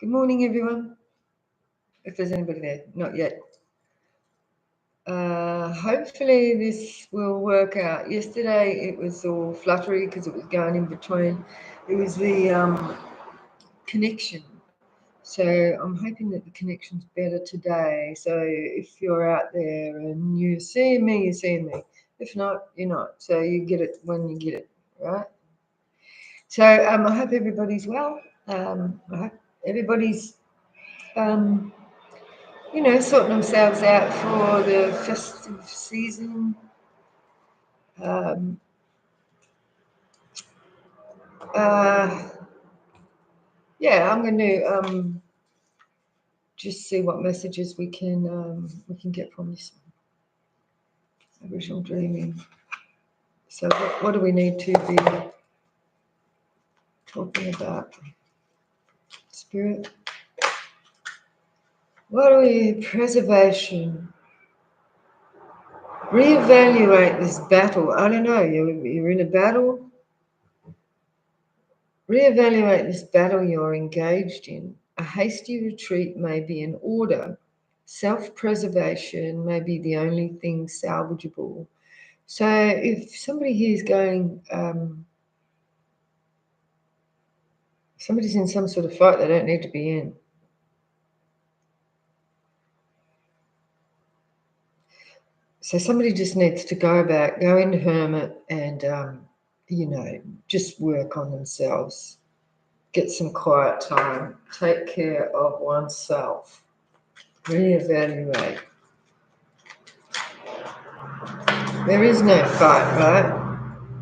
Good morning, everyone. If there's anybody there, not yet. Hopefully this will work out. Yesterday it was all fluttery because it was going in between. It was the connection. So I'm hoping that the connection's better today. So if you're out there and you're seeing me, you're seeing me. If not, you're not. So you get it when you get it, right? So I hope everybody's well. I hope everybody's sorting themselves out for the festive season. Um, I'm going to just see what messages we can get from this original dreaming. So what do we need to be talking about? Spirit. What are we? Preservation. Reevaluate this battle. I don't know. You're in a battle. Reevaluate this battle you're engaged in. A hasty retreat may be in order. Self-preservation may be the only thing salvageable. So if somebody here is going, somebody's in some sort of fight they don't need to be in. So somebody just needs to go into hermit and, just work on themselves. Get some quiet time. Take care of oneself. Reevaluate. There is no fight, right?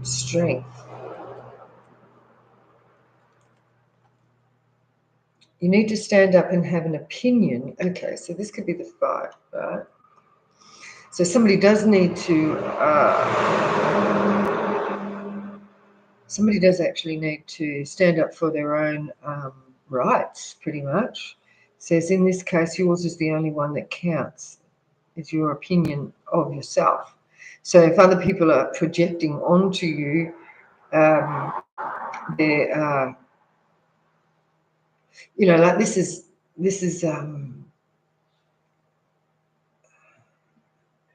Strength. You need to stand up and have an opinion. Okay, so this could be the fight, right? So somebody does need to, somebody does actually need to stand up for their own rights, pretty much. It says in this case, yours is the only one that counts, is your opinion of yourself. So if other people are projecting onto you their, like this is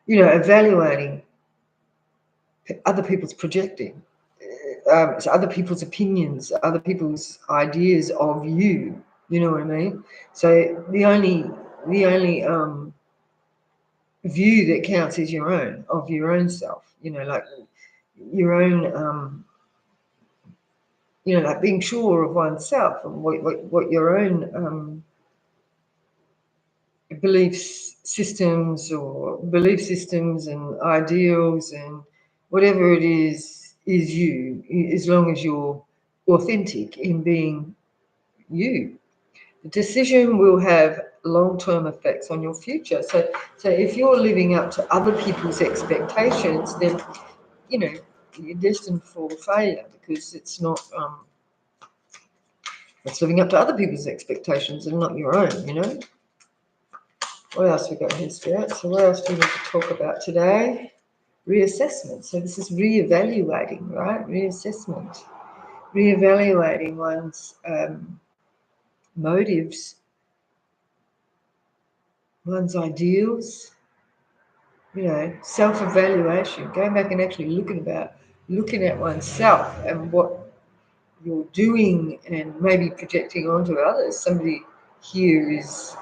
evaluating other people's projecting, so other people's opinions, other people's ideas of you. You know what I mean? So the only view that counts is your own, of your own self. Like your own, like being sure of oneself and what your own belief systems and ideals and whatever it is you, as long as you're authentic in being you. The decision will have long-term effects on your future. So if you're living up to other people's expectations, then you're destined for failure, because it's not it's living up to other people's expectations and not your own. What else we got here, Spirit? So what else do we need to talk about today? Reassessment. So this is reevaluating, right? Reassessment. Reevaluating one's motives, one's ideals, self-evaluation. Going back and actually looking at oneself and what you're doing and maybe projecting onto others. Somebody here is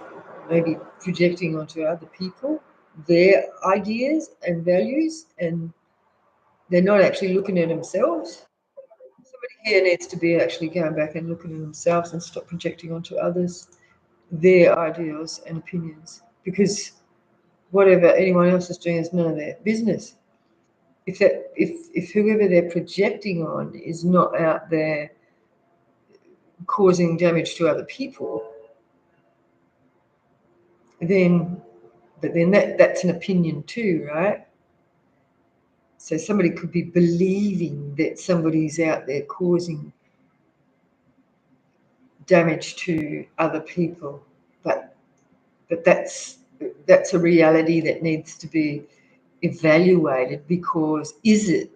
maybe projecting onto other people their ideas and values, and they're not actually looking at themselves. Somebody here needs to be actually going back and looking at themselves and stop projecting onto others their ideals and opinions, because whatever anyone else is doing is none of their business. If whoever they're projecting on is not out there causing damage to other people, then that's an opinion too, right? So somebody could be believing that somebody's out there causing damage to other people, but that's a reality that needs to be evaluated, because is it,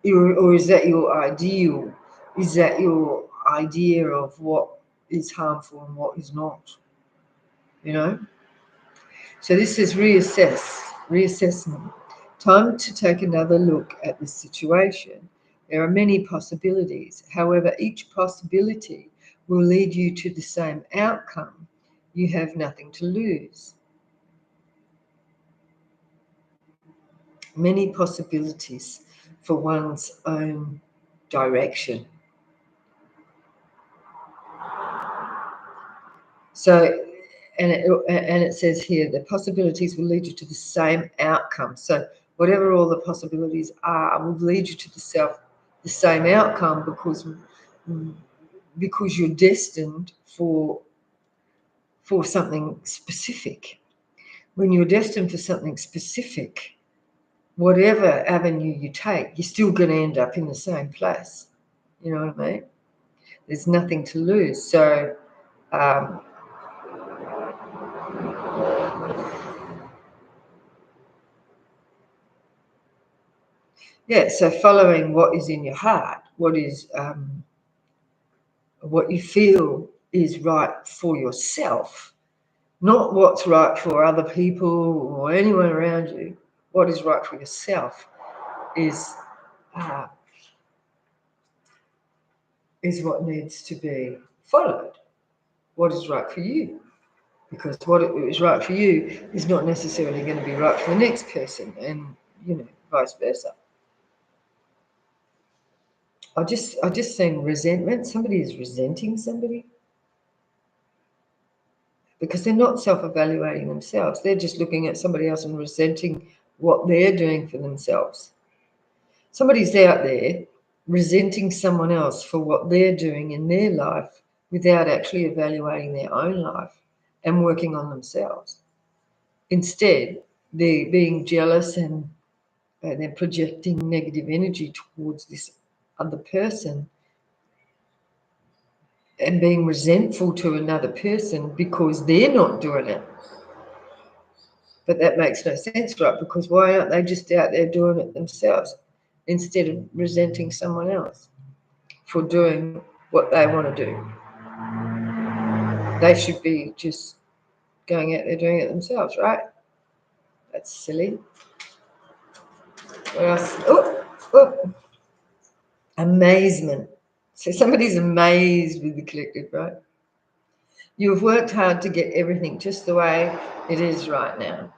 or is that your ideal? Is that your idea of what is harmful and what is not, you know. So this is reassessment. Time to take another look at the situation. There are many possibilities. However, each possibility will lead you to the same outcome. You have nothing to lose. Many possibilities for one's own direction. So, and it says here, the possibilities will lead you to the same outcome. So whatever all the possibilities are will lead you to the same outcome because you're destined for something specific. When you're destined for something specific, whatever avenue you take, you're still going to end up in the same place. You know what I mean? There's nothing to lose. So, yeah, so following what is in your heart, what you feel is right for yourself, not what's right for other people or anyone around you. What is right for yourself is what needs to be followed. What is right for you, because what is right for you is not necessarily going to be right for the next person, and vice versa. I just seen resentment. Somebody is resenting somebody because they're not self-evaluating themselves. They're just looking at somebody else and resenting what they're doing for themselves. Somebody's out there resenting someone else for what they're doing in their life without actually evaluating their own life and working on themselves. Instead, they're being jealous and they're projecting negative energy towards this other person and being resentful to another person because they're not doing it. But that makes no sense, right? Because why aren't they just out there doing it themselves instead of resenting someone else for doing what they want to do? They should be just going out there doing it themselves, right? That's silly. What else? Oh. Amazement. So somebody's amazed with the collective, right? You've worked hard to get everything just the way it is right now.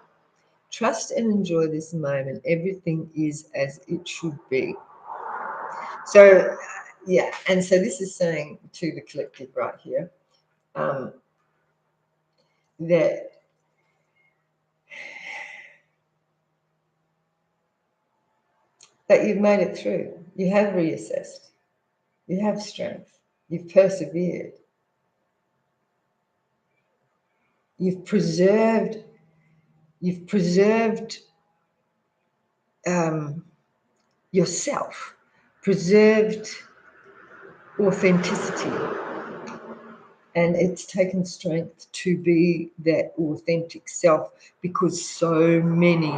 Trust and enjoy this moment. Everything is as it should be. So, yeah, and so this is saying to the collective right here that you've made it through. You have reassessed. You have strength. You've persevered. You've preserved yourself, preserved authenticity, and it's taken strength to be that authentic self because so many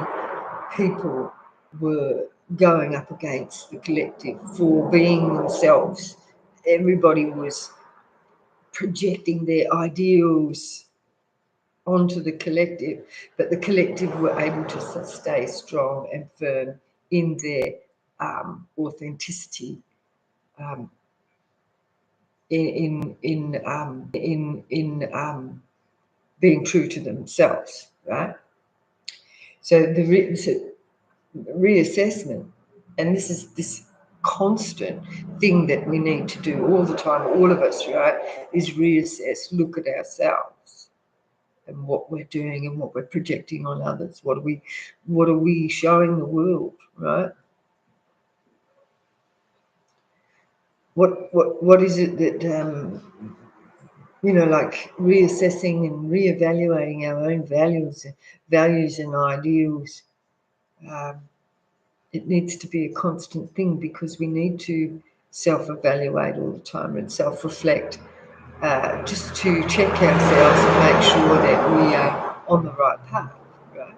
people were going up against the collective for being themselves. Everybody was projecting their ideals onto the collective, but the collective were able to stay strong and firm in their authenticity, in being true to themselves, right? So the reassessment, and this is this constant thing that we need to do all the time, all of us, right, is reassess, look at ourselves and what we're doing and what we're projecting on others. What are we showing the world, right? What is it that like reassessing and reevaluating our own values and ideals. It needs to be a constant thing because we need to self-evaluate all the time and self-reflect, just to check ourselves and make sure that we are on the right path, right?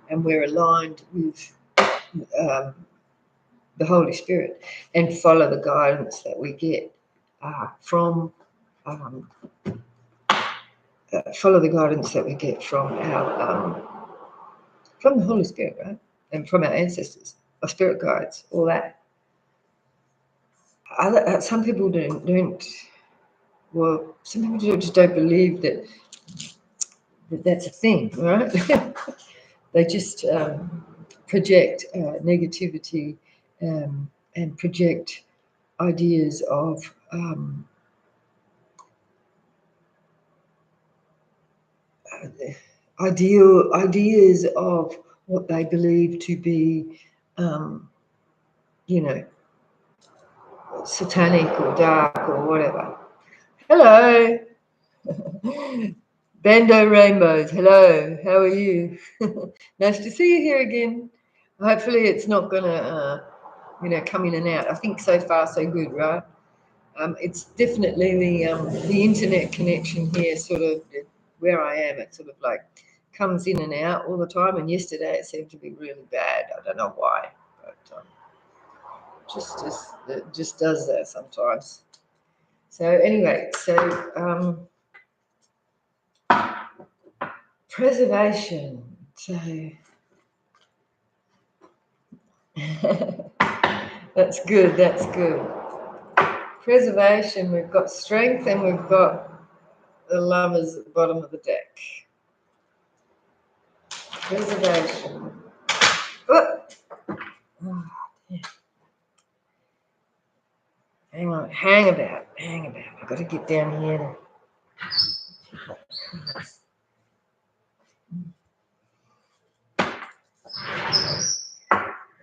And we're aligned with the Holy Spirit and follow the guidance that we get from follow the guidance that we get from from the Holy Spirit, right? And from our ancestors, our spirit guides, all that. Some people don't. Well, some people just don't believe that that's a thing, right? They just project negativity and project ideas of ideas of what they believe to be, you know, satanic or dark or whatever. Hello, Bando Rainbows. Hello, how are you? Nice to see you here again. Hopefully, it's not gonna, come in and out. I think so far so good, right? It's definitely the internet connection here, sort of where I am. It sort of like comes in and out all the time. And yesterday it seemed to be really bad. I don't know why, but it just does that sometimes. So anyway, preservation. So that's good. That's good. Preservation. We've got strength, and we've got the lovers at the bottom of the deck. Preservation. Oh, yeah. Hang on, hang about. I've got to get down here.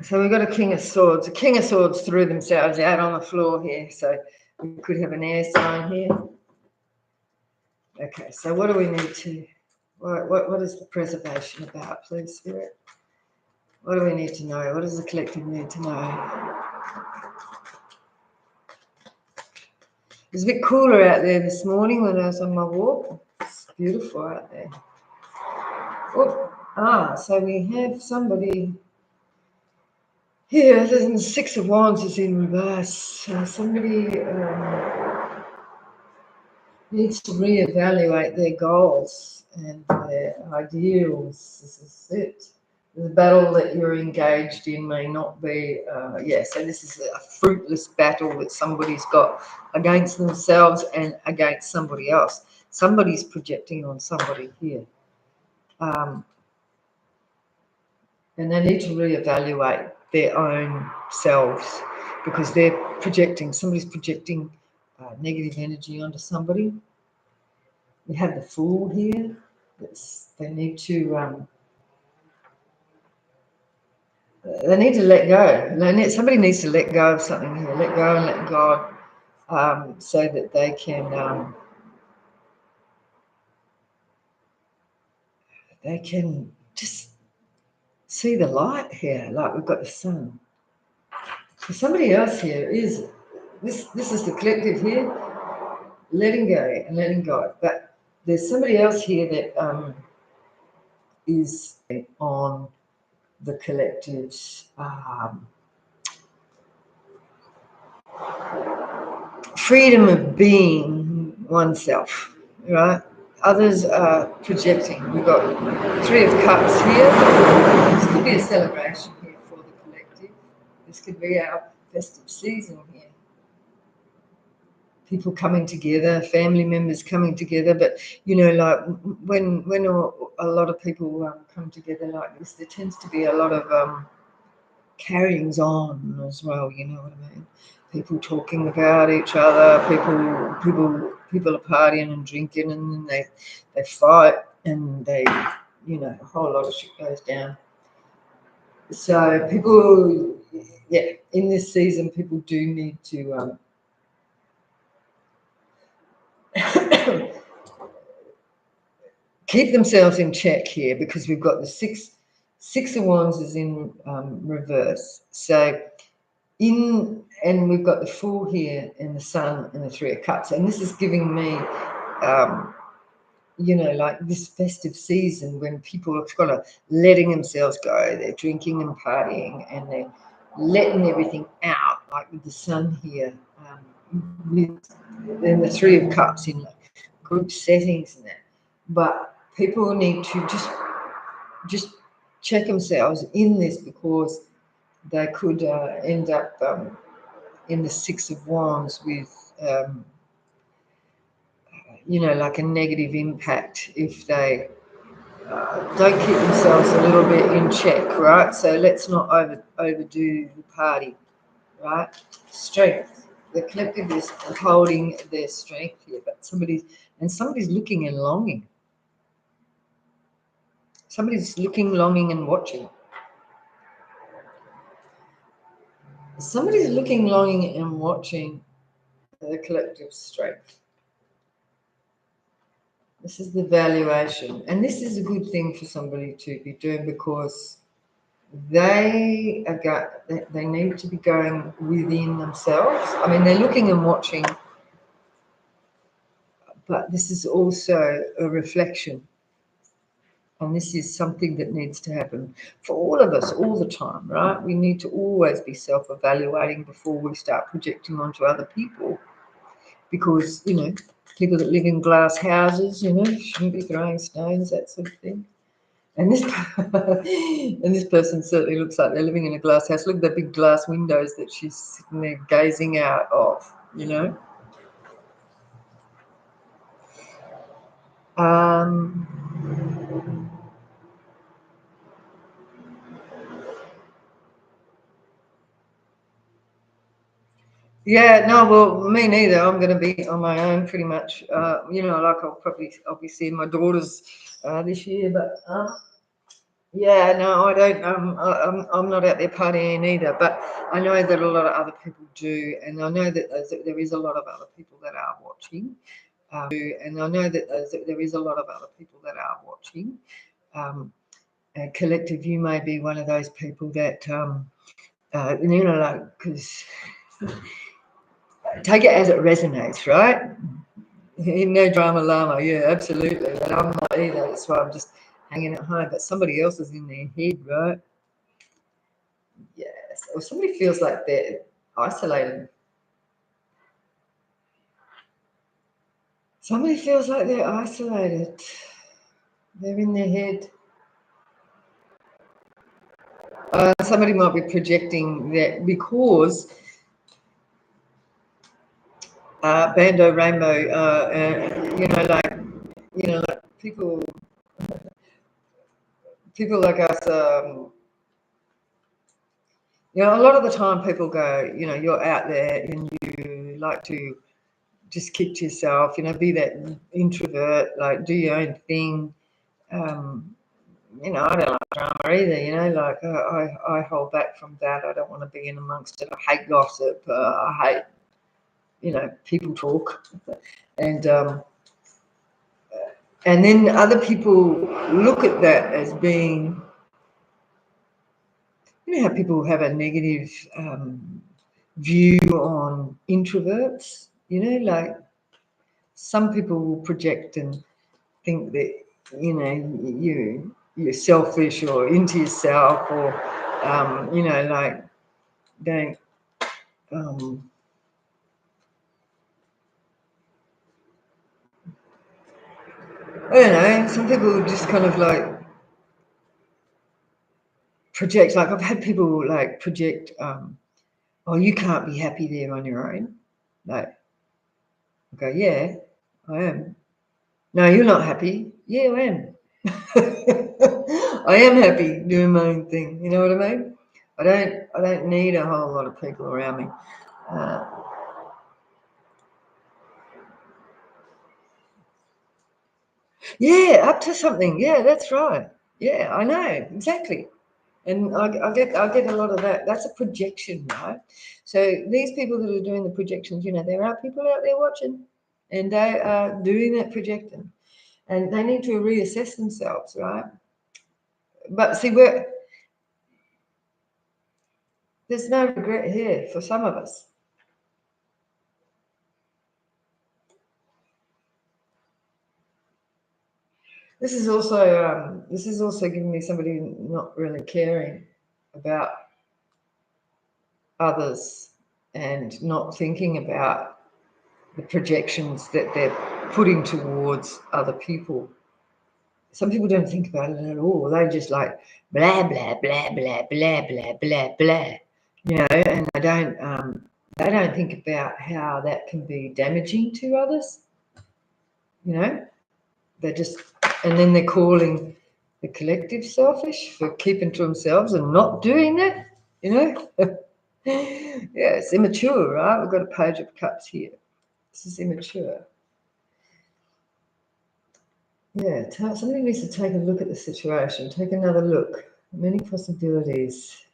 So we've got a King of Swords. The King of Swords threw themselves out on the floor here, so we could have an air sign here. Okay, so what do we need to? What is the preservation about, please, Spirit? What do we need to know? What does the collective need to know? It was a bit cooler out there this morning when I was on my walk. It's beautiful out there. Oh, so we have somebody here. The Six of Wands is in reverse. Somebody needs to reevaluate their goals and their ideals. This is it. The battle that you're engaged in may not be, so this is a fruitless battle that somebody's got against themselves and against somebody else. Somebody's projecting on somebody here. And they need to reevaluate their own selves because somebody's projecting negative energy onto somebody. We have the Fool here. They need to let go. Somebody needs to let go of something here. Let go and let God, so that they can just see the light here. Like we've got the sun. So somebody else here is this. This is the collective here, letting go and letting God. But there's somebody else here that is on the collective's freedom of being oneself, right? Others are projecting. We've got Three of Cups here. This could be a celebration here for the collective. This could be our festive season here. People coming together, family members coming together. But, like when a lot of people come together like this, there tends to be a lot of carryings on as well, you know what I mean? People talking about each other, people are partying and drinking, and then they fight, and they, a whole lot of shit goes down. So people, in this season, people do need to keep themselves in check here, because we've got the Six of Wands is in reverse. So and we've got the Fool here and the Sun and the Three of Cups, and this is giving me like this festive season when people are kind of letting themselves go. They're drinking and partying, and they're letting everything out, like with the Sun here. then the Three of Cups in group settings and that. But people need to just check themselves in this, because they could end up in the Six of Wands with, like a negative impact if they don't keep themselves a little bit in check, right? So let's not overdo the party, right? Strength. The collective is holding their strength here, but somebody's looking and longing. Somebody's looking, longing, and watching. Somebody's looking, longing, and watching the collective strength. This is the valuation, and this is a good thing for somebody to be doing, because they need to be going within themselves. I mean, they're looking and watching, but this is also a reflection. And this is something that needs to happen for all of us all the time, right? We need to always be self-evaluating before we start projecting onto other people, because, people that live in glass houses, shouldn't be throwing stones, that sort of thing. And this and this person certainly looks like they're living in a glass house. Look at the big glass windows that she's sitting there gazing out of, Yeah, no, well, me neither. I'm going to be on my own pretty much. Like I'll be seeing my daughters this year, but yeah, no, I don't. I'm not out there partying either. But I know that a lot of other people do, and I know that there is a lot of other people that are watching. And I know that there is a lot of other people that are watching. Collective, you may be one of those people that because take it as it resonates, right? No drama llama, yeah, absolutely. But I'm not either. That's why I'm just hanging at home. But somebody else is in their head, right? Yes. Or somebody feels like they're isolated. Somebody feels like they're isolated. They're in their head. Somebody might be projecting that because Bando Rainbow, like people like us, a lot of the time people go, you're out there and you like to just keep to yourself, be that introvert, like do your own thing. I don't like drama either, like I hold back from that. I don't want to be in amongst it. I hate gossip. I hate, people talk. And then other people look at that as being, how people have a negative view on introverts, like some people will project and think that, you're selfish or into yourself, or, like don't, I don't know, some people just kind of like project, like I've had people like project, oh, you can't be happy there on your own. Like, I go, yeah, I am. No, you're not happy. Yeah, I am. I am happy doing my own thing. You know what I mean? I don't need a whole lot of people around me. Yeah, up to something. Yeah, that's right. Yeah, I know exactly. And I get a lot of that. That's a projection, right? So these people that are doing the projections, there are people out there watching, and they are doing that projecting, and they need to reassess themselves, right? But see, there's no regret here for some of us. This is also giving me somebody not really caring about others and not thinking about the projections that they're putting towards other people. Some people don't think about it at all. They just like blah blah blah blah blah blah blah blah, and they don't think about how that can be damaging to others. They just, and then they're calling the collective selfish for keeping to themselves and not doing that. Yeah, it's immature, right? We've got a page of cups here. This is immature. Yeah, somebody needs to take a look at the situation, take another look. Many possibilities.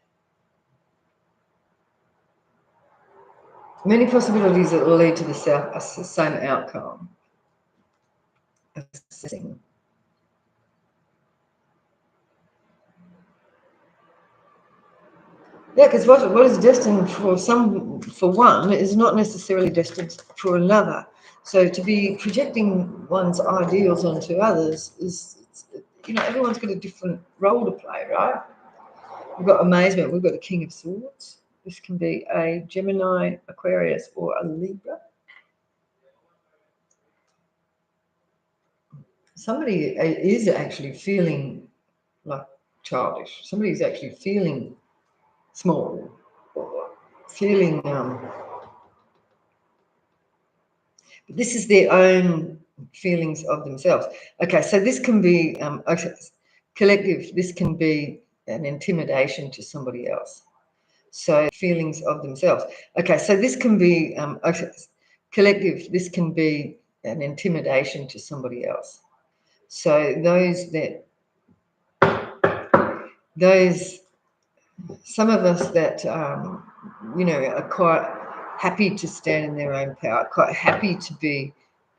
Many possibilities that will lead to the same outcome. Assessing. Yeah, because what is destined for one is not necessarily destined for another. So to be projecting one's ideals onto others is, everyone's got a different role to play, right? We've got amazement. We've got the King of Swords. This can be a Gemini, Aquarius, or a Libra. Somebody is actually feeling like childish. Somebody is actually feeling small, or feeling. This is their own feelings of themselves. Okay, so this can be collective. This can be an intimidation to somebody else. So feelings of themselves. Okay, so this can be collective. This can be an intimidation to somebody else. So some of us that are quite happy to stand in their own power, quite happy to be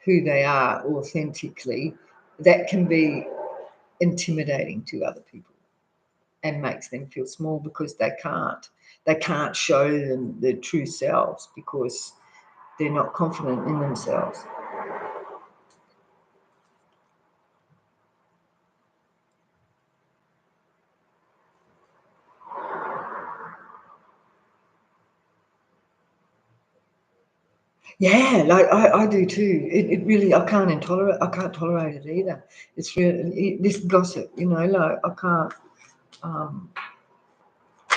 who they are authentically, that can be intimidating to other people and makes them feel small because they can't show them their true selves because they're not confident in themselves. Yeah, like I do too. It really, I can't tolerate it either. It's really this gossip, like I can't.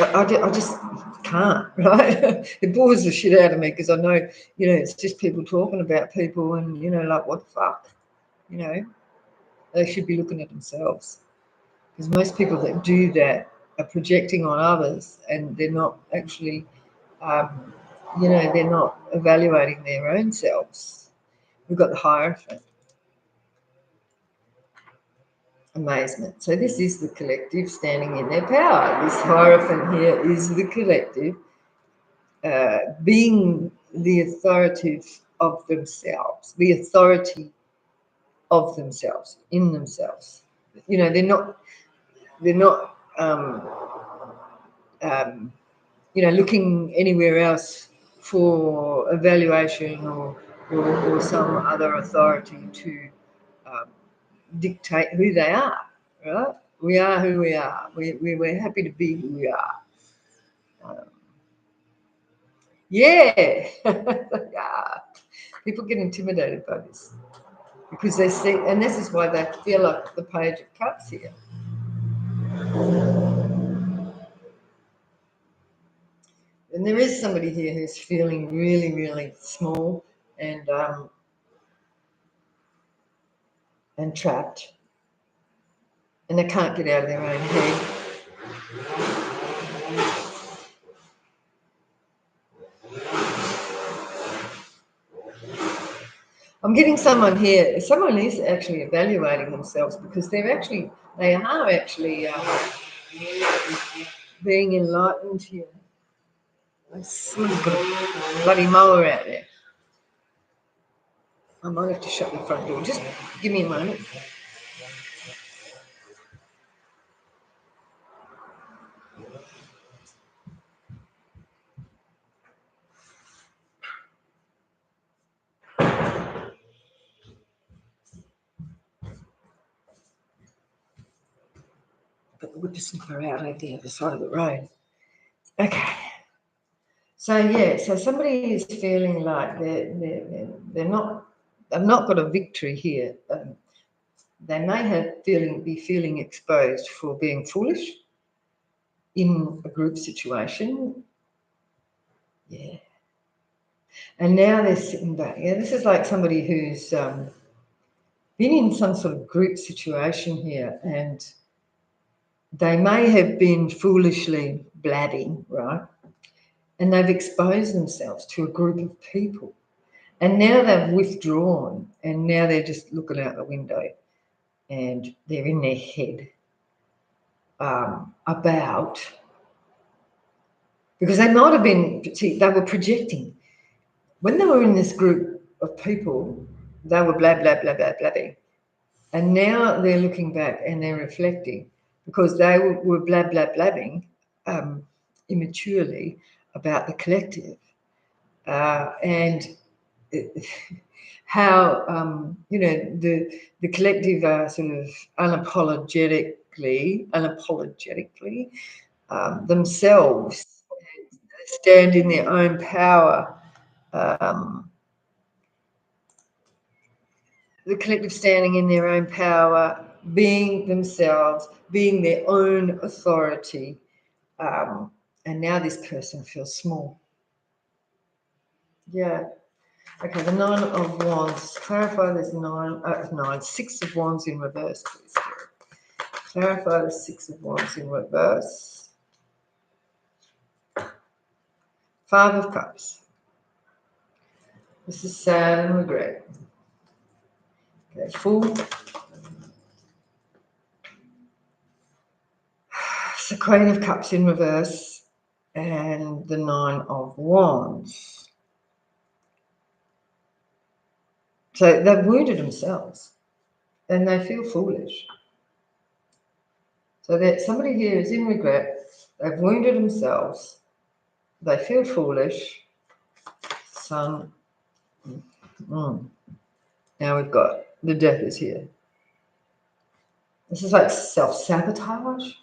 I just can't, right? It bores the shit out of me because I know, it's just people talking about people and, like, what the fuck, they should be looking at themselves. Because most people that do that are projecting on others and they're not actually, they're not evaluating their own selves. We've got the Hierophant. Amazement. So this is the collective standing in their power. This Hierophant here is the collective being the authoritative of themselves, the authority of themselves, in themselves. They're not looking anywhere else for evaluation or some other authority to dictate who they are, right? We are who we are. We're happy to be who we are. Yeah. Yeah. People get intimidated by this because they see, and this is why they feel like the Page of Cups here. And there is somebody here who's feeling really, really small and trapped, and they can't get out of their own head. I'm getting someone here. Someone is actually evaluating themselves because they are actually being enlightened here. Someone's got a bloody mower out there. I might have to shut the front door. Just give me a moment. Put the whippersnapper out over the other side of the road. Okay. So somebody is feeling like they're not, they've not got a victory here. They may be feeling exposed for being foolish in a group situation. Yeah. And now they're sitting back. Yeah, this is like somebody who's been in some sort of group situation here, and they may have been foolishly blabbing, right? And they've exposed themselves to a group of people. And now they've withdrawn, and now they're just looking out the window, and they're in their head about, because they might have been, see, they were projecting. When they were in this group of people, they were blah, blah, blah, blah, blabbing. And now they're looking back and they're reflecting, because they were blah, blah, blabbing immaturely about the collective. And how the collective are sort of unapologetically themselves stand in their own power. The collective standing in their own power, being themselves, being their own authority, and now this person feels small. Yeah. Okay, the Nine of Wands. Clarify this Six of Wands in reverse, please. Clarify the Six of Wands in reverse. Five of Cups. This is sad and regret. Okay, Fool. It's the Queen of Cups in reverse and the Nine of Wands. So they've wounded themselves and they feel foolish. So that somebody here is in regret, they've wounded themselves, they feel foolish. Sun. Now we've got the Death is here. This is like self-sabotage.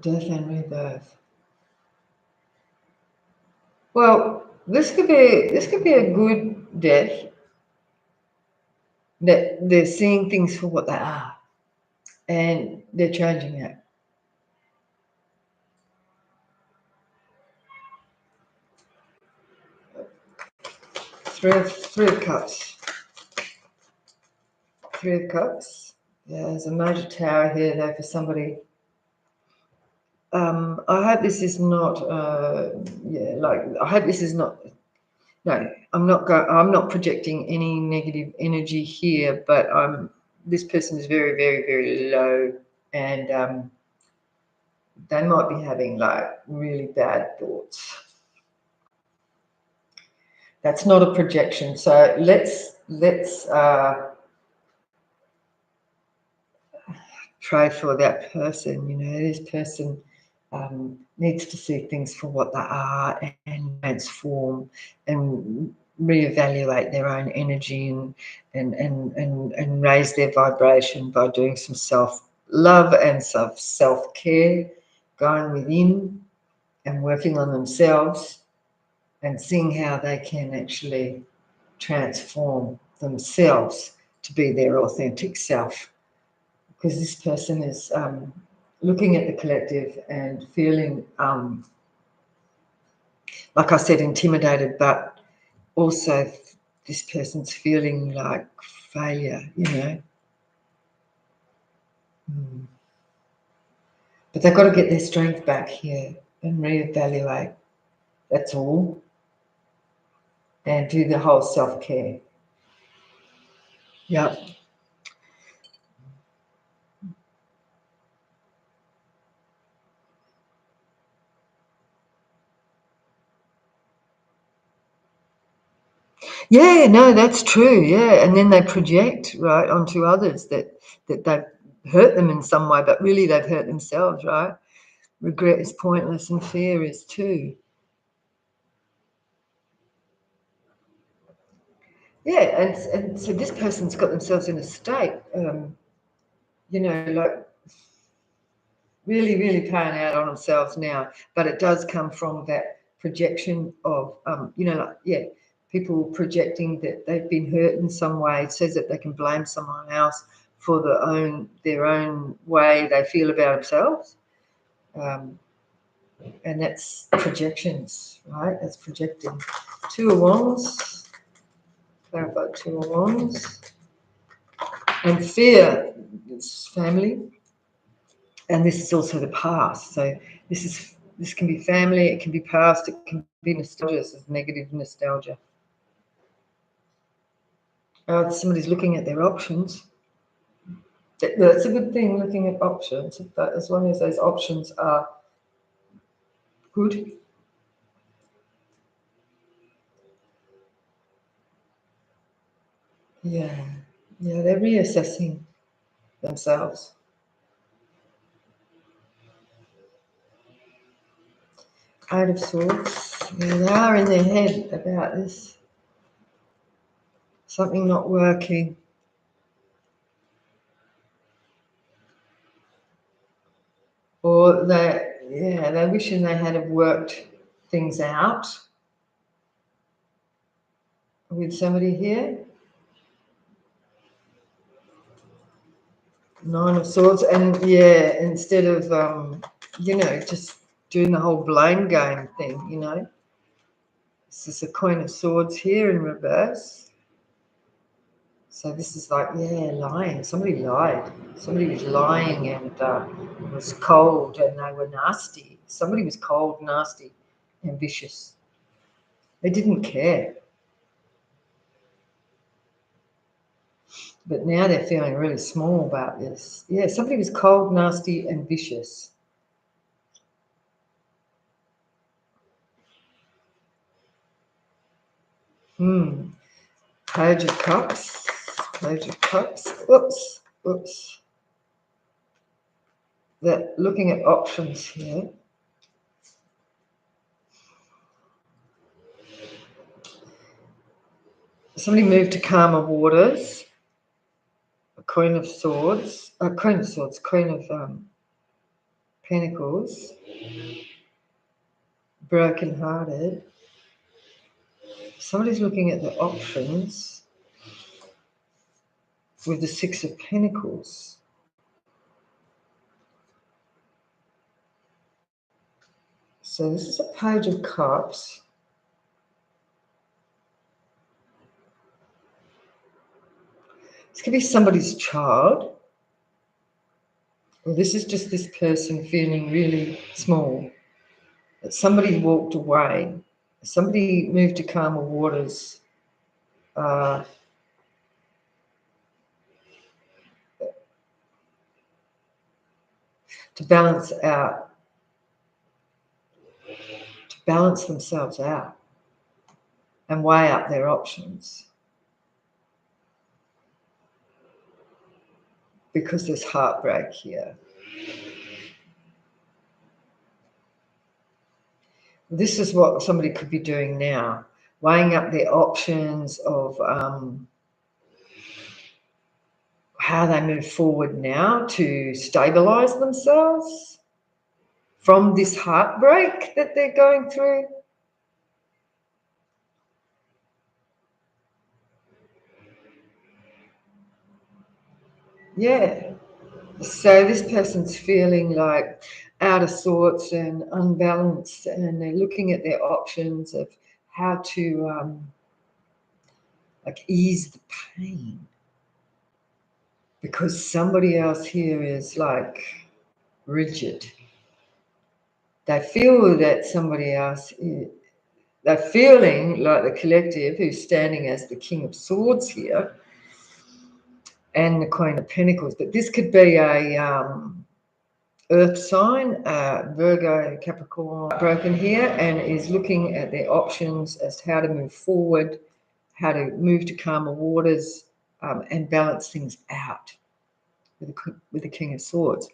Death and rebirth. Well, this could be a good death. That they're seeing things for what they are, and they're changing that. Three of Cups. Three of Cups. Yeah, there's a major tower here though for somebody. I hope this is not. I hope this is not. No, I'm not projecting any negative energy here, but this person is very, very, very low, and they might be having like really bad thoughts. That's not a projection. So let's pray for that person. This person needs to see things for what they are and transform and reevaluate their own energy and raise their vibration by doing some self-love and self-care, going within and working on themselves and seeing how they can actually transform themselves to be their authentic self. Because this person is looking at the collective and feeling, like I said, intimidated, but also this person's feeling like failure, But they've got to get their strength back here and reevaluate. That's all. And do the whole self-care. Yep. Yeah, no, that's true. Yeah, and then they project right onto others that they've hurt them in some way, but really they've hurt themselves, right? Regret is pointless, and fear is too. Yeah, and so this person's got themselves in a state, like really, really paying out on themselves now. But it does come from that projection of, people projecting that they've been hurt in some way. It says that they can blame someone else for their own way they feel about themselves. And that's projections, right? That's projecting. Two of Wands, clarify Two of Wands. And fear is family. And this is also the past. So this can be family, it can be past, it can be nostalgia. This is negative nostalgia. Somebody's looking at their options. That's a good thing, looking at options, but as long as those options are good. Yeah, they're reassessing themselves. Eight of Swords. Yeah, they are in their head about this. Something not working. Or they're wishing they had have worked things out with somebody here. Nine of Swords, and instead of just doing the whole blame game thing. This is a Queen of Swords here in reverse. So this is like, lying. Somebody lied. Somebody was lying and was cold, and they were nasty. Somebody was cold, nasty, and vicious. They didn't care. But now they're feeling really small about this. Yeah, somebody was cold, nasty, and vicious. Page of Cups. Page of Cups. Oops. They're looking at options here. Somebody moved to calmer waters. A Queen of Swords. Queen of Pentacles. Broken-hearted. Somebody's looking at the options with the Six of Pentacles. So this is a Page of Cups. This could be somebody's child. Or this is just this person feeling really small. That somebody walked away. Somebody moved to calmer waters. To balance out, to balance themselves out and weigh up their options. Because there's heartbreak here. This is what somebody could be doing now, weighing up their options of how they move forward now to stabilize themselves from this heartbreak that they're going through. Yeah. So this person's feeling like out of sorts and unbalanced, and they're looking at their options of how to ease the pain, because somebody else here is like rigid. They feel that somebody else they're feeling like the collective who's standing as the King of Swords here and the Queen of Pentacles. But this could be a Earth sign, Virgo, Capricorn, broken here, and is looking at their options as to how to move forward, how to move to calmer waters, and balance things out with the King of Swords.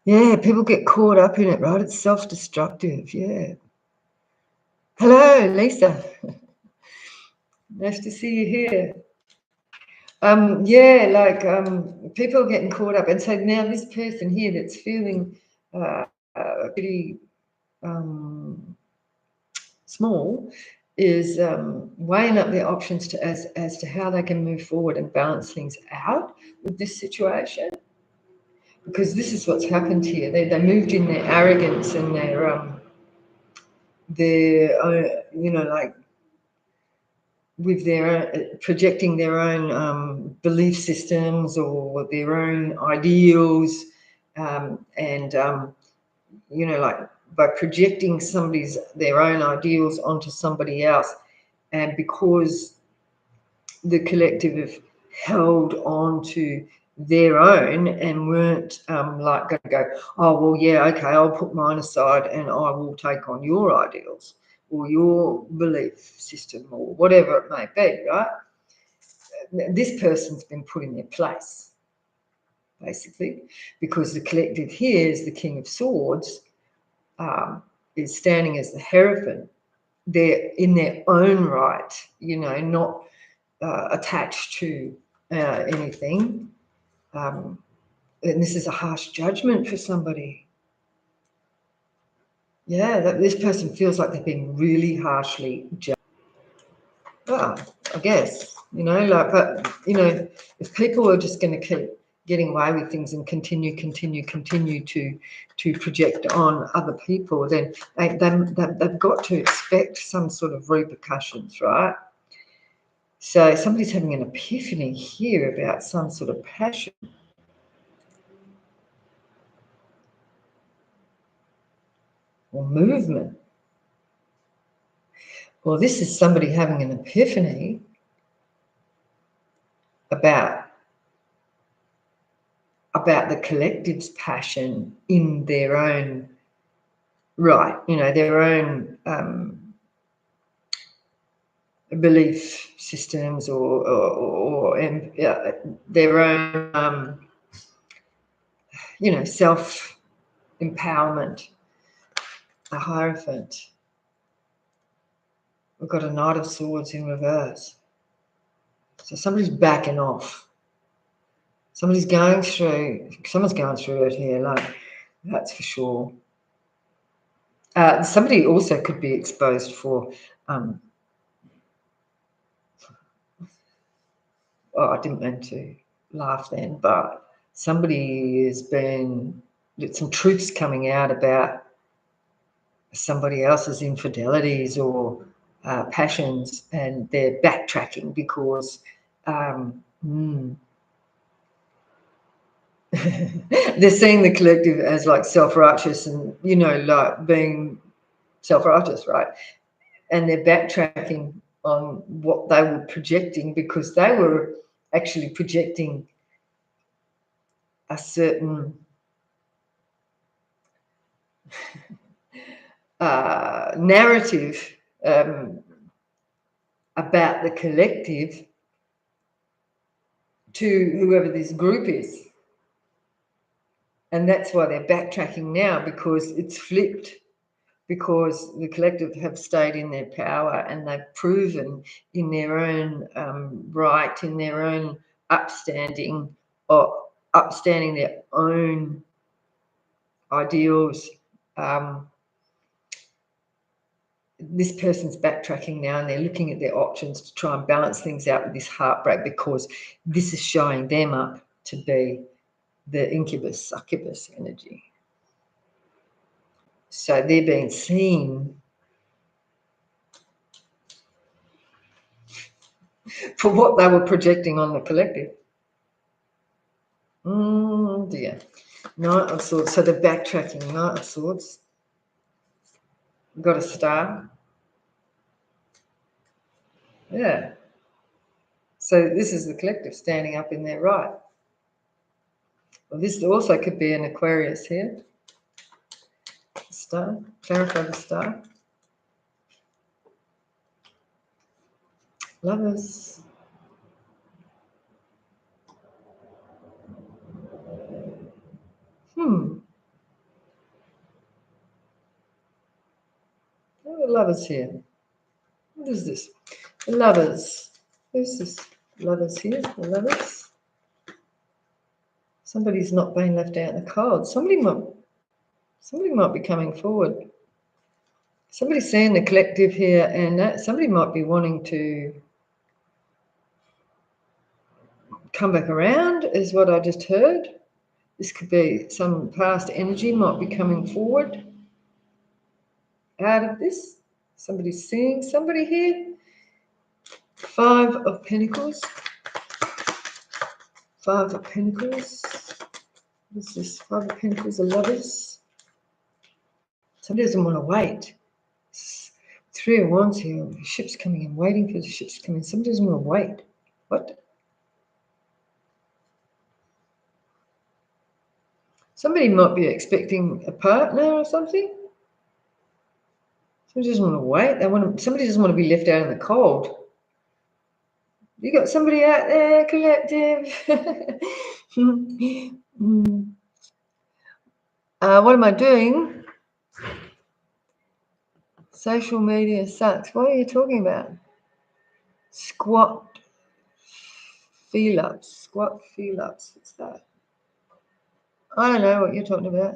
Yeah, people get caught up in it, right? It's self-destructive. Yeah. Hello, Lisa. Nice to see you here. Yeah, like people getting caught up, and so now this person here that's feeling pretty small is weighing up their options as to how they can move forward and balance things out with this situation. Because this is what's happened here. They moved in their arrogance and their like with their projecting their own belief systems or their own ideals, and like by projecting their own ideals onto somebody else, and because the collective have held on to their own and weren't like going to go, oh well, yeah, okay, I'll put mine aside and I will take on your ideals or your belief system or whatever it may be, right? This person's been put in their place, basically, because the collective here is the King of Swords, is standing as the Hierophant. They're in their own right, not attached to anything. And this is a harsh judgment for somebody. Yeah, that this person feels like they've been really harshly judged. Well, I guess, but, if people are just going to keep getting away with things and continue to project on other people, then they've got to expect some sort of repercussions, right? So somebody's having an epiphany here about some sort of passion or movement. Well, this is somebody having an epiphany about the collective's passion in their own right, their own belief systems or their own, self-empowerment, a Hierophant. We've got a Knight of Swords in reverse. So somebody's backing off. Someone's going through it here, like, that's for sure. Somebody also could be exposed for, oh, I didn't mean to laugh then, but somebody has been, some truths coming out about somebody else's infidelities or passions, and they're backtracking because they're seeing the collective as like self-righteous and, like being self-righteous, right? And they're backtracking on what they were projecting because they were actually projecting a certain narrative about the collective to whoever this group is. And that's why they're backtracking now, because it's flipped, because the collective have stayed in their power and they've proven in their own right, in their own upstanding, or upstanding their own ideals. This person's backtracking now and they're looking at their options to try and balance things out with this heartbreak, because this is showing them up to be the incubus, succubus energy. So they're being seen for what they were projecting on the collective. Dear. Knight of Swords. So they're backtracking. Knight of Swords. Got a star. Yeah. So this is the collective standing up in their right. Well, this also could be an Aquarius here. Star. Clarify the star. Lovers. Lovers here. What is this? The Lovers. Who's this? Lovers here. The Lovers. Somebody's not being left out in the cold. Somebody might be coming forward. Somebody's seeing the collective here, and somebody might be wanting to come back around, is what I just heard. This could be some past energy might be coming forward out of this. Somebody's seeing somebody here. 5 of Pentacles. 5 of Pentacles. What is this? 5 of Pentacles are Lovers. Somebody doesn't want to wait. 3 of Wands here. The ship's coming in, waiting for the ships to come in. Somebody doesn't want to wait. What? Somebody might be expecting a partner or something. Somebody doesn't want to wait. Somebody doesn't want to be left out in the cold. You got somebody out there, collective. What am I doing? Social media sucks. What are you talking about? Squat feel-ups. Squat feel-ups. What's that? I don't know what you're talking about.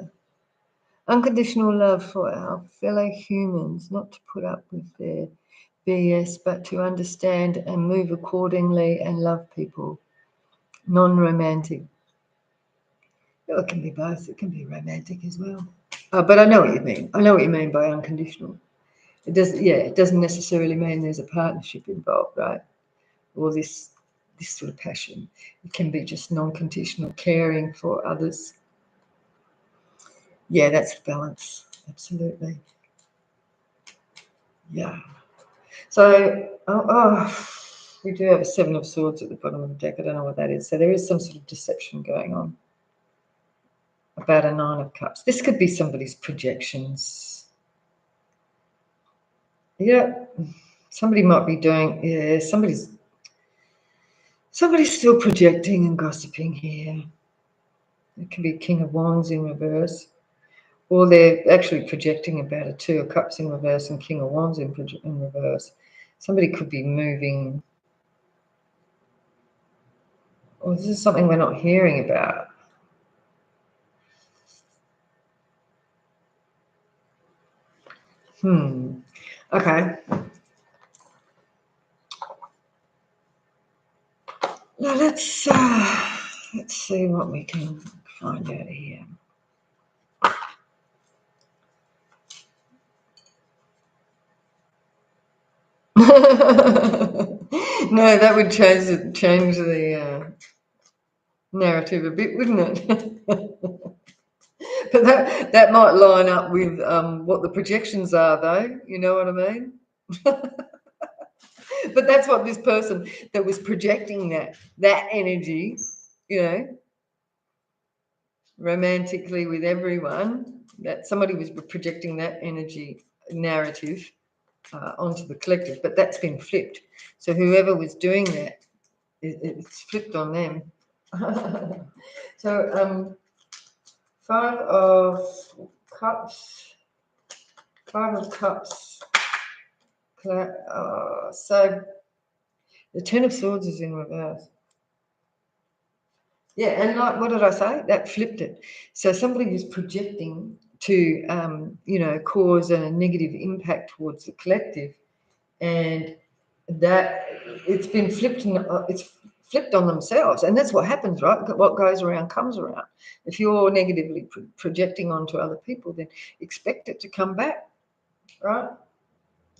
Unconditional love for our fellow humans, not to put up with their BS, but to understand and move accordingly and love people. Non-romantic. Well, it can be both. It can be romantic as well. But I know what you mean. I know what you mean by unconditional. It doesn't necessarily mean there's a partnership involved, right? Or this sort of passion. It can be just non-conditional caring for others. Yeah, that's balance. Absolutely. Yeah. So, we do have a 7 of Swords at the bottom of the deck. I don't know what that is. So there is some sort of deception going on about a 9 of Cups. This could be somebody's projections. Yeah, somebody might be doing. Yeah, somebody's still projecting and gossiping here. It can be King of Wands in reverse, or they're actually projecting about a 2 of Cups in reverse and King of Wands in reverse. Somebody could be moving. Or this is something we're not hearing about. Okay. Now let's see what we can find out here. No, that would change the narrative a bit, wouldn't it? But that might line up with what the projections are, though. You know what I mean? But that's what this person that was projecting that energy, you know, romantically with everyone, that somebody was projecting that energy narrative onto the collective, but that's been flipped. So whoever was doing that, it's flipped on them. So 5 of Cups, 5 of Cups. So the 10 of Swords is in reverse. Yeah, and like, what did I say? That flipped it. So somebody was projecting to, cause a negative impact towards the collective, and that it's been flipped. It's flipped on themselves, and that's what happens, right? What goes around comes around. If you're negatively projecting onto other people, then expect it to come back, right?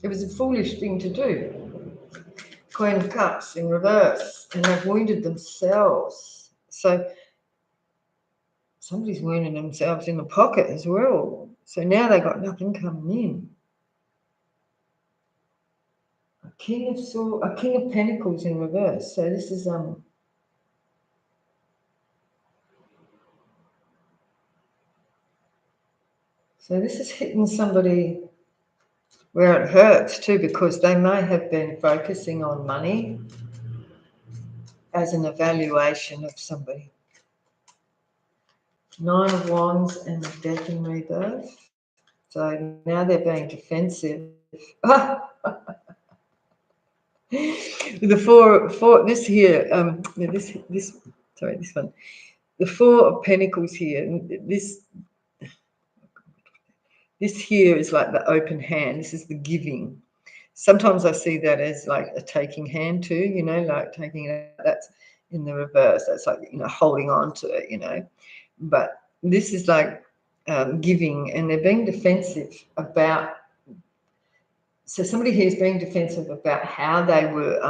It was a foolish thing to do. Queen of Cups in reverse, and they've wounded themselves. So somebody's wounding themselves in the pocket as well. So now they've got nothing coming in. A King of Pentacles in reverse. So this is so this is hitting somebody where it hurts too, because they may have been focusing on money as an evaluation of somebody. 9 of Wands and the Death in reverse. So now they're being defensive The four this here, no, this sorry, this one. The Four of Pentacles here, and this here is like the open hand. This is the giving. Sometimes I see that as like a taking hand too, you know, like taking it, that's in the reverse. That's like, you know, holding on to it, you know. But this is like giving, and they're being defensive about. So somebody here is being defensive about how they were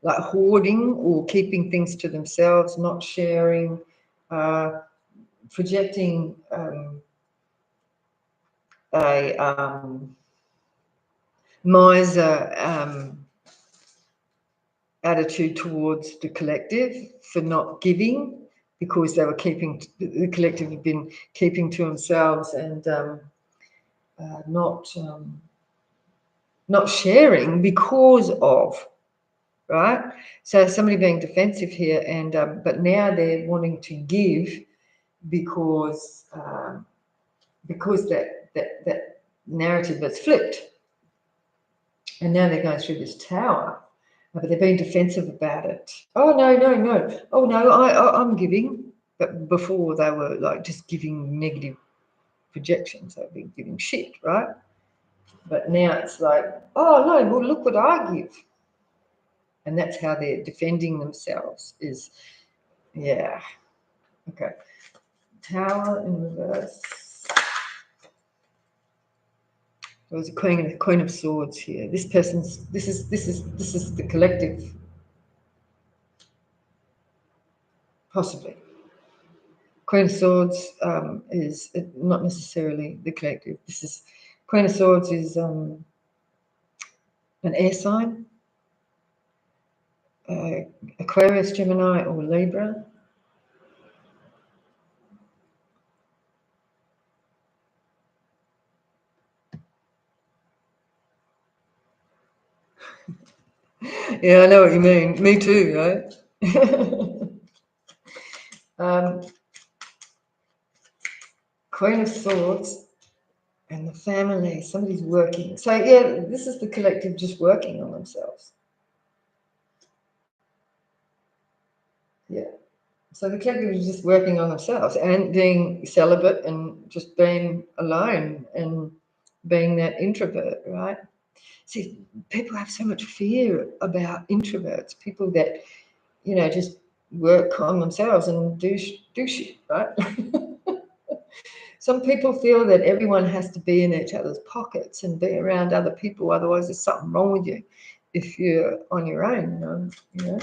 like hoarding or keeping things to themselves, not sharing, projecting a miser attitude towards the collective for not giving, because they were keeping, the collective had been keeping to themselves and not sharing because of, right? So somebody being defensive here, and but now they're wanting to give because that narrative has flipped, and now they're going through this tower, but they're being defensive about it. Oh no, no, no! Oh no, I'm giving, but before they were like just giving negative projections. They've been giving shit, right? But now it's like, oh no, well look what I give. And that's how they're defending themselves is, yeah. Okay. Tower in reverse. There's a Queen of Swords here. This person's, this is the collective. Possibly. Queen of Swords is not necessarily the collective. This is, Queen of Swords is an air sign, Aquarius, Gemini, or Libra. Yeah, I know what you mean. Me too, right? Queen of Swords and the family. Somebody's working. So yeah, this is the collective just working on themselves. Yeah. So the collective is just working on themselves and being celibate and just being alone and being that introvert, right? See, people have so much fear about introverts, people that, you know, just work on themselves and do shit, right? Some people feel that everyone has to be in each other's pockets and be around other people, otherwise there's something wrong with you if you're on your own, you know.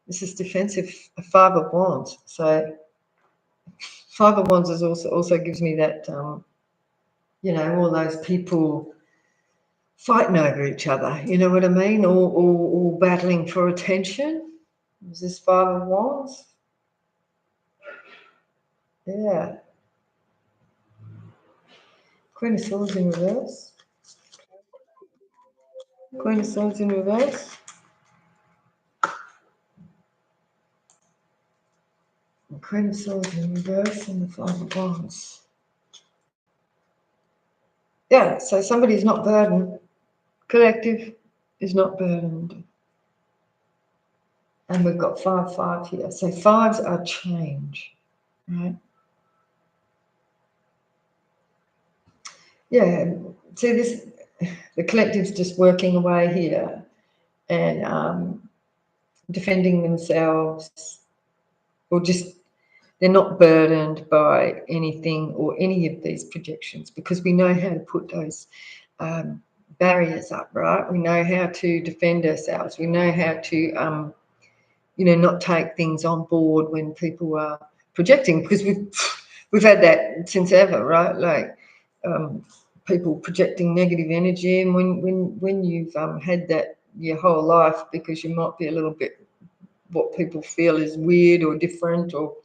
This is defensive, a Five of Wands. So Five of Wands is also gives me that, you know, all those people fighting over each other, you know what I mean, or battling for attention. Is this Five of Wands? Yeah. Queen of Swords in reverse. Queen of Swords in reverse. Queen of Swords in reverse and the Five of Wands. Yeah, so somebody's not burdened. Collective is not burdened. And we've got 5-5 here. So fives are change, right? Yeah, see this, the collective's just working away here and defending themselves, or just, they're not burdened by anything or any of these projections, because we know how to put those barriers up, right? We know how to defend ourselves. We know how to, you know, not take things on board when people are projecting, because we've had that since ever, right? Like people projecting negative energy, and when you've had that your whole life, because you might be a little bit what people feel is weird or different or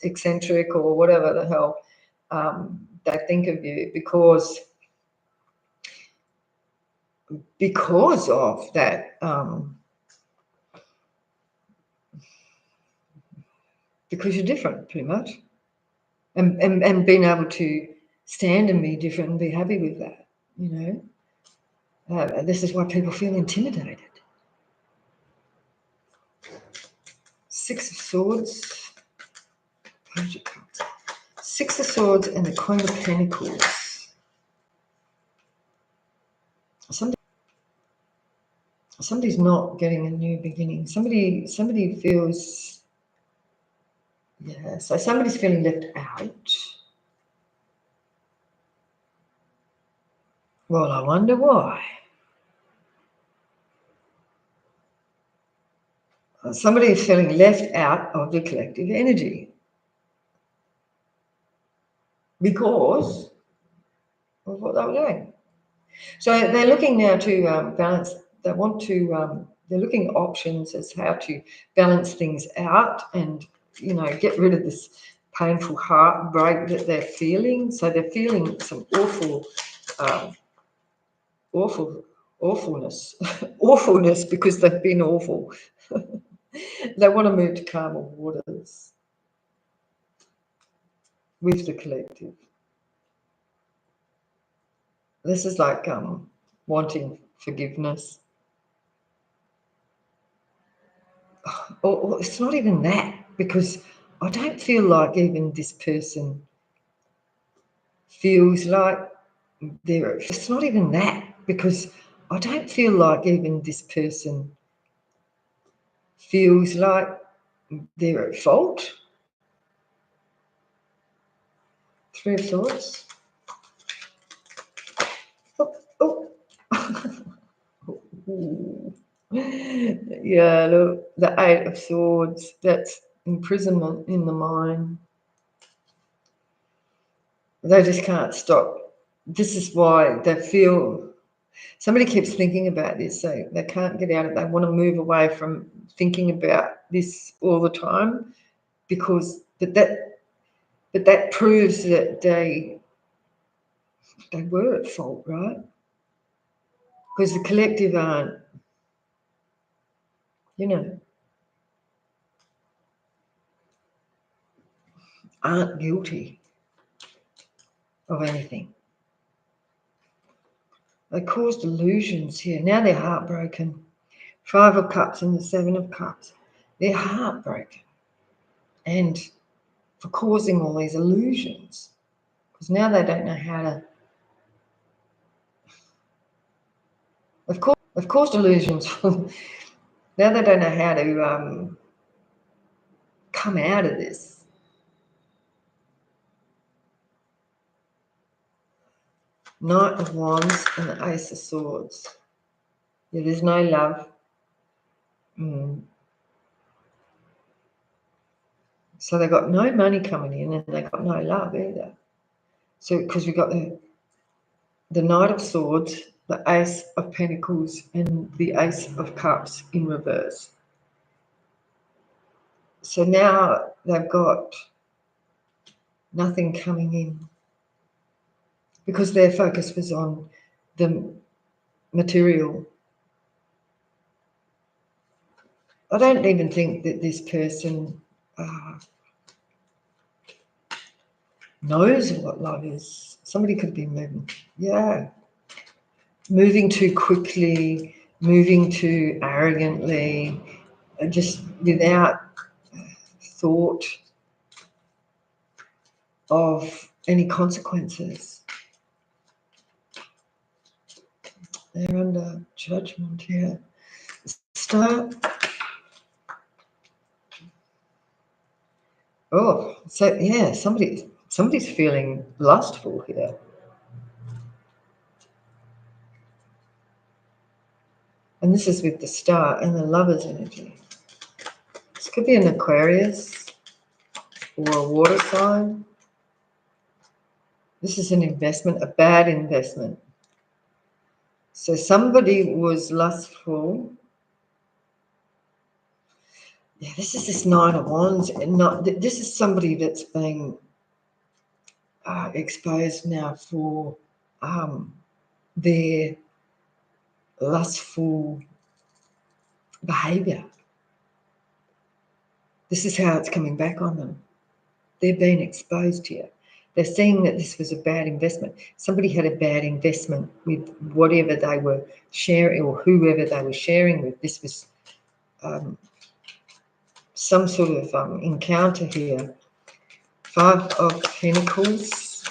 eccentric or whatever the hell they think of you, because of that, because you're different, pretty much, and being able to stand and be different and be happy with that, you know. This is why people feel intimidated. Six of Swords, Page of Cups. Six of Swords and the Queen of Pentacles. Somebody's not getting a new beginning. Somebody feels, yeah, so somebody's feeling left out. Well, I wonder why. Somebody is feeling left out of the collective energy because of what they were doing. So they're looking now to balance. They want to. They're looking at options as how to balance things out and get rid of this painful heartbreak that they're feeling. So they're feeling some awfulness, awfulness because they've been awful. They want to move to calmer waters with the collective. This is like wanting forgiveness. Or it's not even that, because I don't feel like even this person feels like they're. It's not even that, because I don't feel like even this person feels like they're at fault. Three of Swords. Oh. Yeah, look, the Eight of Swords, that's imprisonment in the mind. They just can't stop. This is why they feel, somebody keeps thinking about this, so they can't get out of it. They want to move away from thinking about this all the time, because but that proves that they were at fault, right? Because the collective aren't guilty of anything. They caused illusions here. Now they're heartbroken. Five of Cups and the Seven of Cups. They're heartbroken. And for causing all these illusions. Because now they don't know how to. Of course, illusions. Now they don't know how to come out of this. Knight of Wands and the Ace of Swords. Yeah, there's no love. So they got no money coming in, and they got no love either. So because we got the Knight of Swords, the Ace of Pentacles, and the Ace of Cups in reverse. So now they've got nothing coming in because their focus was on the material. I don't even think that this person knows what love is. Somebody could be moving too quickly, moving too arrogantly, just without thought of any consequences. They're under judgment here. Star. Oh, so yeah, somebody's feeling lustful here. And this is with the Star and the Lover's energy. This could be an Aquarius or a water sign. This is an investment, a bad investment. So somebody was lustful. Yeah, this is this Nine of Wands, and this is somebody that's being exposed now for their lustful behaviour. This is how it's coming back on them. They're being exposed here. They're seeing that this was a bad investment. Somebody had a bad investment with whatever they were sharing or whoever they were sharing with. This was some sort of encounter here. 5 of Pentacles,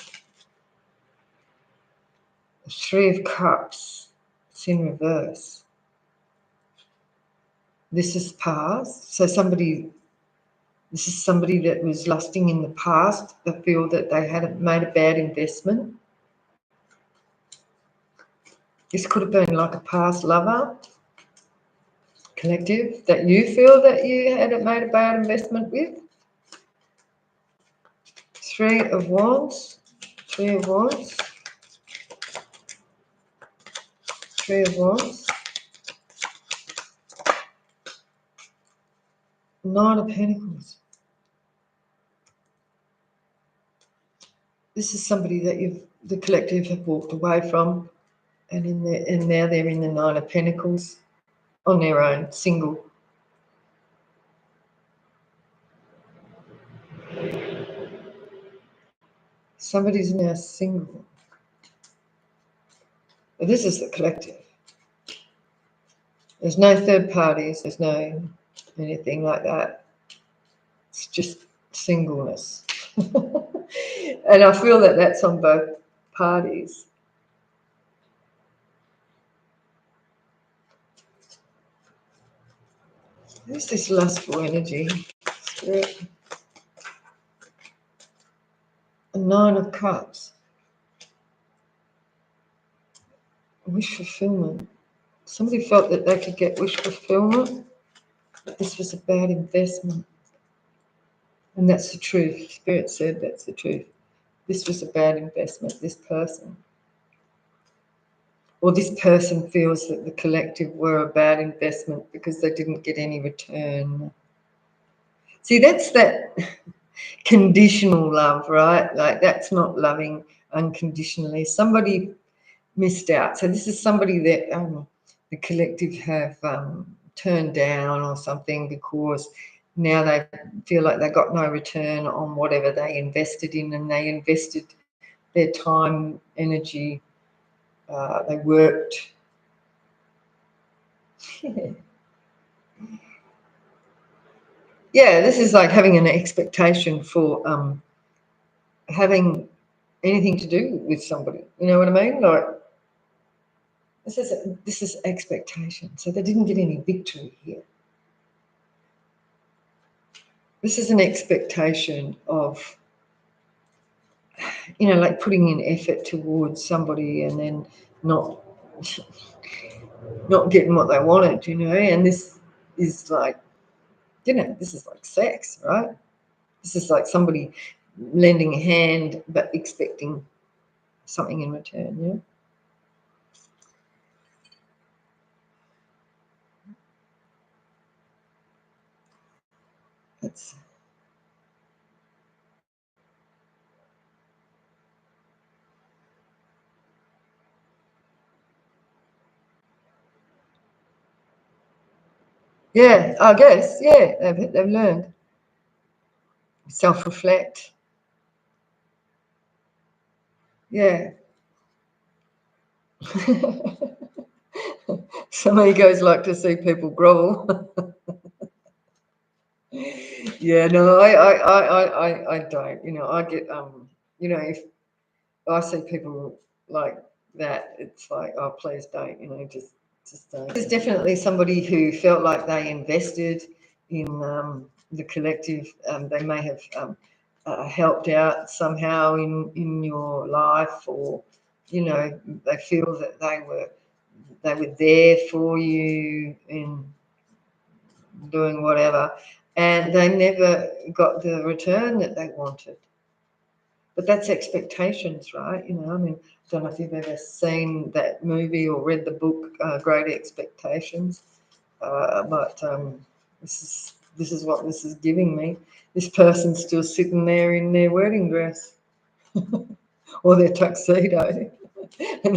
3 of Cups. It's in reverse. This is past. So this is somebody that was lusting in the past. They feel that they had made a bad investment. This could have been like a past lover, collective, that you feel that you had made a bad investment with. 3 of Wands, 3 of Wands, 3 of Wands, 9 of Pentacles. This is somebody that the collective have walked away from, and now they're in the 9 of Pentacles on their own, single. Somebody's now single. This is the collective. There's no third parties. There's no anything like that. It's just singleness. And I feel that that's on both parties. Who's this lustful energy? Spirit. A 9 of Cups. Wish fulfillment. Somebody felt that they could get wish fulfillment, but this was a bad investment. And that's the truth. Spirit said that's the truth. This was a bad investment, this person. Or this person feels that the collective were a bad investment because they didn't get any return. See, that's that conditional love, right? Like, that's not loving unconditionally. Somebody missed out. So this is somebody that the collective have turned down or something because now they feel like they got no return on whatever they invested in, and they invested their time, energy, they worked. Yeah, this is like having an expectation for having anything to do with somebody. You know what I mean? Like, this is expectation. So they didn't get any victory here. This is an expectation of, like putting in effort towards somebody and then not getting what they wanted, and this is like, this is like sex, right? This is like somebody lending a hand but expecting something in return, That's yeah, I guess, yeah, they've learned. Self-reflect. Yeah. Some egos like to see people grovel. Yeah, no, I don't. I get if I see people like that, it's like, oh, please don't. Just don't. There's definitely somebody who felt like they invested in the collective. They may have helped out somehow in your life, or they feel that they were there for you in doing whatever, and they never got the return that they wanted. But that's expectations, right? I mean, I don't know if you've ever seen that movie or read the book, Great Expectations, but this is what this is giving me. This person's still sitting there in their wedding dress or their tuxedo, and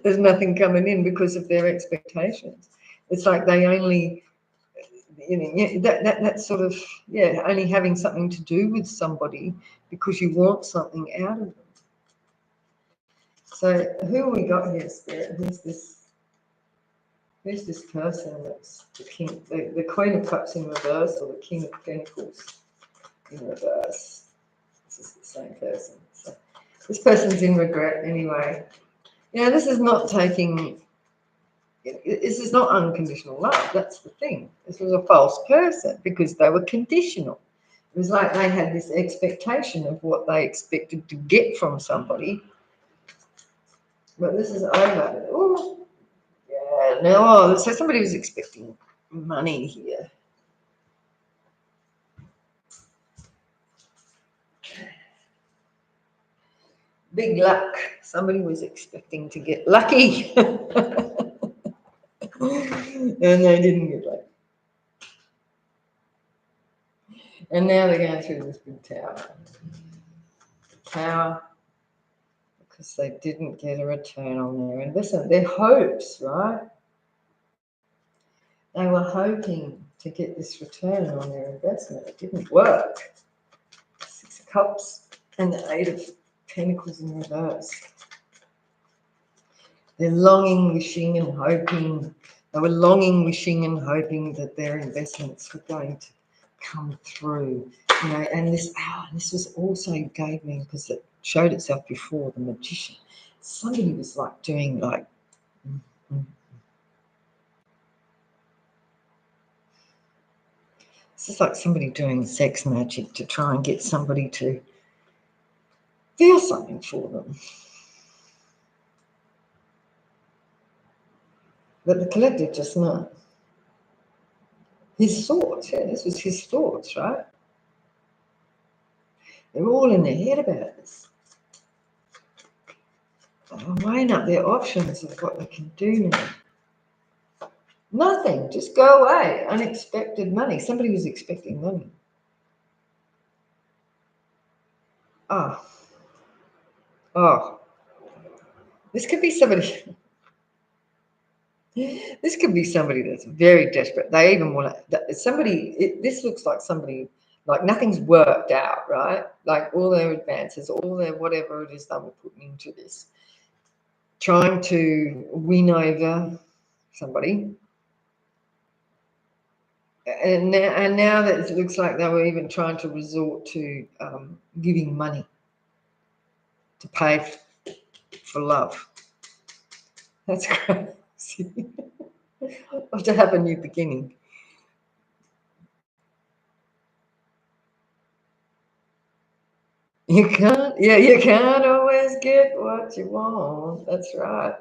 there's nothing coming in because of their expectations. It's like they only, that sort of, only having something to do with somebody because you want something out of them. So who we got here, Spirit? Who's this person that's the king, the Queen of Cups in reverse, or the King of Pentacles in reverse? This is the same person. So this person's in regret anyway. This is not taking. This is not unconditional love. That's the thing. This was a false person because they were conditional. It was like they had this expectation of what they expected to get from somebody. But this is over. Oh, yeah, no. So somebody was expecting money here. Big luck. Somebody was expecting to get lucky. And they didn't get lucky. And now they're going through this big tower. Because they didn't get a return on their investment. Their hopes, right? They were hoping to get this return on their investment. It didn't work. 6 of Cups and the 8 of Pentacles in reverse. They're longing, wishing and hoping. They were longing, wishing and hoping that their investments were going to come through. And this was also gave me, because it showed itself before, the Magician. Somebody was like doing like this is like somebody doing sex magic to try and get somebody to feel something for them. But the collective just not. His thoughts, this was his thoughts, right? They're all in their head about this. They're weighing up their options of what they can do now. Nothing, just go away. Unexpected money. Somebody was expecting money. Oh. This could be somebody. This could be somebody that's very desperate. They even want to. This looks like somebody, like nothing's worked out, right? Like all their advances, all their whatever it is they were putting into this, trying to win over somebody. And now that it looks like they were even trying to resort to giving money to pay for love. That's crazy. Or to have a new beginning. You can't always get what you want. That's right.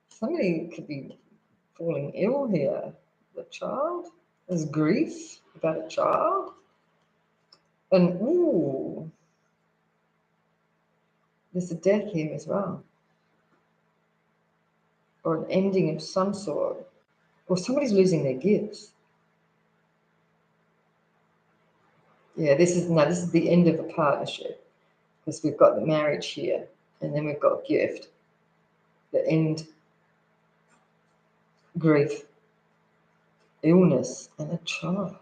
Somebody could be falling ill here. The child. There's grief about a child. And there's a death here as well. Or an ending of some sort. Or somebody's losing their gifts. Yeah, this is the end of a partnership, because we've got the marriage here, and then we've got gift. The end, grief, illness, and a child.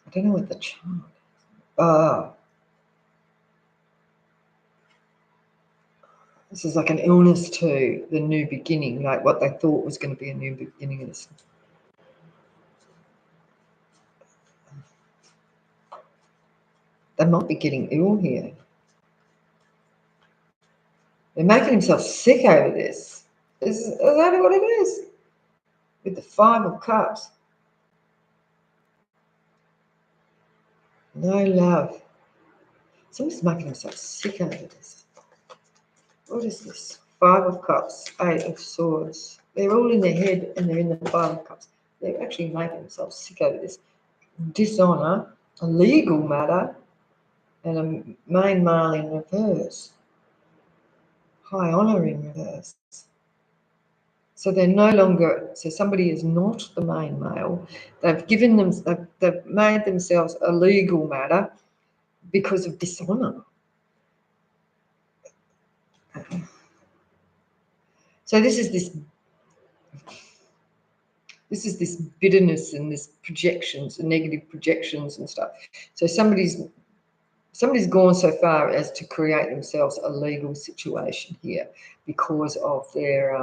I don't know what the child. This is like an illness too, the new beginning, like what they thought was going to be a new beginning. They might be getting ill here. They're making themselves sick over this. Is that what it is? With the 5 of Cups. No love. Someone's making themselves sick over this. What is this? 5 of Cups, 8 of Swords. They're all in their head and they're in the 5 of Cups. They're actually making themselves sick over this. Dishonour, a legal matter, and a main male in reverse. High honour in reverse. So they're no longer, so somebody is not the main male. They've made themselves a legal matter because of dishonour. So this is This is this bitterness and this projections and negative projections and stuff. So somebody's gone so far as to create themselves a legal situation here because of their